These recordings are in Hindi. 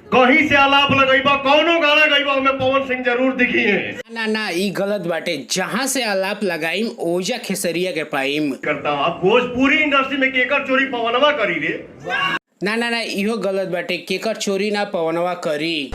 कहीं से आलाप लगइबा, कौनो गाना गइबा हमें पवन सिंह जरूर दिखी है। ना ना ई गलत बाटे, जहाँ से आलाप लगाईम ओजा खेसरिया के पाईम करता अब भोजपुरी इंडस्ट्री में केकर चोरी पवनवा करी रे। ना ना ना इहो गलत बाटे, केकर चोरी ना पवनवा करी।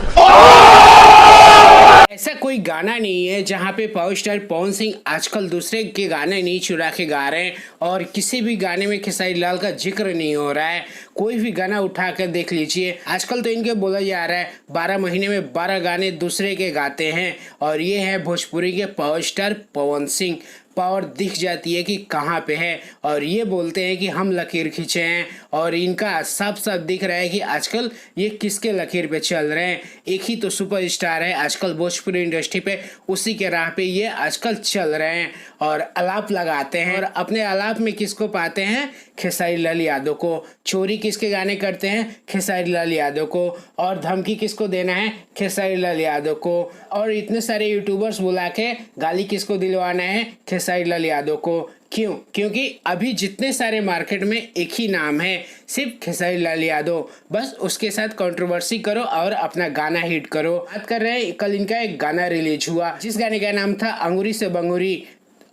ऐसा कोई गाना नहीं है जहाँ पे पावर स्टार पवन सिंह आजकल दूसरे के गाने नहीं चुरा के गा रहे हैं और किसी भी गाने में खेसारी लाल का जिक्र नहीं हो रहा है। कोई भी गाना उठा कर देख लीजिए, आजकल तो इनके बोला जा रहा है 12 महीने में 12 गाने दूसरे के गाते हैं और ये है भोजपुरी के power star Pawan Singh. Power दिख जाती है कि कहाँ पे है और ये बोलते हैं कि हम लकीर खींचे हैं और इनका साफ साफ दिख रहा है कि आजकल ये किसके लकीर पे चल रहे हैं। एक ही तो सुपरस्टार है आजकल भोजपुरी इंडस्ट्री पे, उसी के राह पे ये आजकल चल रहे हैं और आलाप लगाते हैं और अपने आलाप में किसको पाते हैं, खेसारी लाल यादव को। चोरी किसके गाने करते हैं, खेसारी लाल यादव को, और धमकी किसको देना है, खेसारी लाल यादव को, और इतने सारे यूट्यूबर्स बुला के गाली किसको दिलवाना है, खेसारी लाल यादव को। क्यों? क्योंकि अभी जितने सारे मार्केट में एक ही नाम है, सिर्फ खेसारी लाल यादव। बस उसके साथ कंट्रोवर्सी करो और अपना गाना हिट करो। बात कर रहे हैं, कल इनका एक गाना रिलीज हुआ जिस गाने का नाम था अंगूरी से बंगूरी,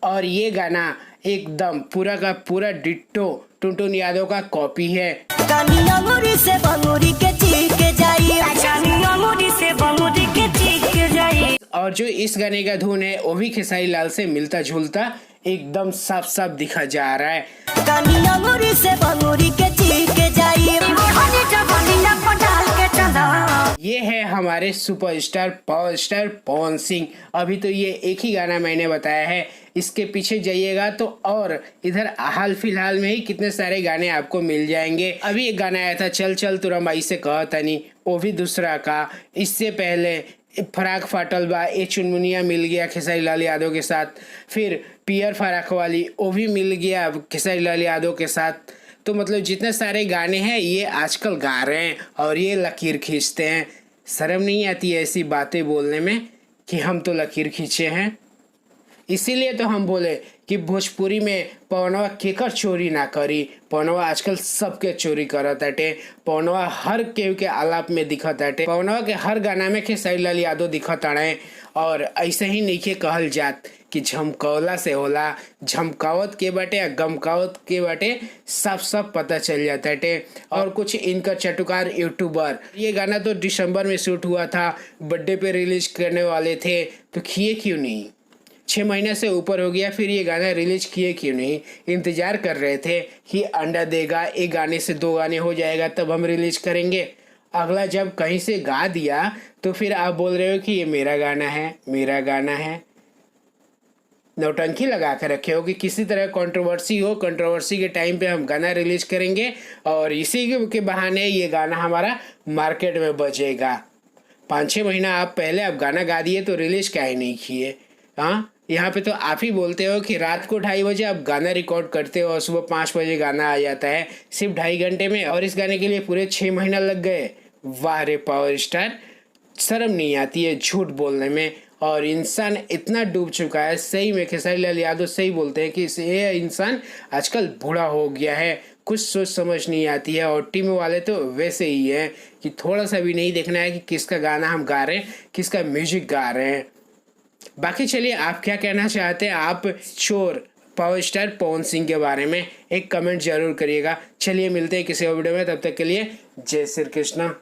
और ये गाना एकदम पूरा का पूरा डिट्टो टुनटुन यादव का कॉपी है। अंगूरी से बंगूरी के चीख के जाइए, अंगूरी से बंगूरी के चीख के जाइए। और जो इस गाने का धुन है वो भी खेसारी लाल से मिलता जुलता एकदम साफ साफ दिखा जा रहा है। अंगूरी से बंगूरी के चीख के जाइए, ये है हमारे superstar power star Pawan Singh. अभी तो ये एक ही गाना मैंने बताया है, इसके पीछे जाइएगा तो और इधर हाल फिलहाल में ही कितने सारे गाने आपको मिल जाएंगे। अभी एक गाना आया था चल चल तुरा माई से कह तनी, वो भी दूसरा का। इससे पहले फराक फाटल बा ए चुनमुनिया मिल गया खेसारी लाल यादव के साथ, फिर पियर फराक वाली वो भी मिल गया खेसारी लाल यादव के साथ। तो मतलब जितने सारे गाने हैं ये आजकल गा रहे हैं और ये लकीर खींचते हैं। शर्म नहीं आती है ऐसी बातें बोलने में कि हम तो लकीर खींचे हैं। इसीलिए तो हम बोले कि भोजपुरी में पवनवा केकर चोरी ना करी। पवनवा आजकल सबके चोरी करत हटे, पवनवा हर केहू के आलाप में दिखत हटे, पवनवा के हर गाना में खेसारी लाल यादव दिखत हड़े। और ऐसे ही नइखे कहल जात कि झमकौला से होला, झमकावत के बाटे या गमकावत के बाटे सब सब पता चल जाता है। और कुछ इनका चटुकार यूट्यूबर, ये गाना तो दिसंबर में शूट हुआ था, बर्थडे पे रिलीज करने वाले थे, तो किए क्यों नहीं? 6 महीने से ऊपर हो गया, फिर ये गाना रिलीज किए क्यों नहीं? इंतजार कर रहे थे कि अंडा देगा, एक गाने से 2 गाने हो जाएगा तब हम रिलीज करेंगे। अगला जब कहीं से गा दिया तो फिर आप बोल रहे हो कि ये मेरा गाना है, मेरा गाना है। नौटंकी लगा कर रखे हो कि किसी तरह कंट्रोवर्सी हो, कंट्रोवर्सी के टाइम पे हम गाना रिलीज करेंगे और इसी के बहाने ये गाना हमारा मार्केट में बजेगा। 5-6 महीना आप पहले आप गाना गा दिए तो रिलीज क्या ही नहीं किए। हाँ, यहाँ पे तो आप ही बोलते हो कि रात को 2:30 बजे आप गाना रिकॉर्ड करते हो और सुबह 5 बजे गाना आ जाता है सिर्फ 2.5 घंटे में, और इस गाने के लिए पूरे 6 महीना लग गए। वाह रे पावर स्टार, शर्म नहीं आती है झूठ बोलने में। और इंसान इतना डूब चुका है, सही में खेसारी लाल यादव सही बोलते हैं कि ये इंसान आजकल बूढ़ा हो गया है, कुछ सोच समझ नहीं आती है। और टीम वाले तो वैसे ही हैं कि थोड़ा सा भी नहीं देखना है कि किसका गाना हम गा रहे हैं, किसका म्यूजिक गा रहे हैं। बाकी चलिए आप क्या कहना चाहते हैं, आप चोर पावर स्टार पवन सिंह के बारे में एक कमेंट जरूर करिएगा। चलिए मिलते हैं किसी और वीडियो में, तब तक के लिए जय श्री कृष्णा।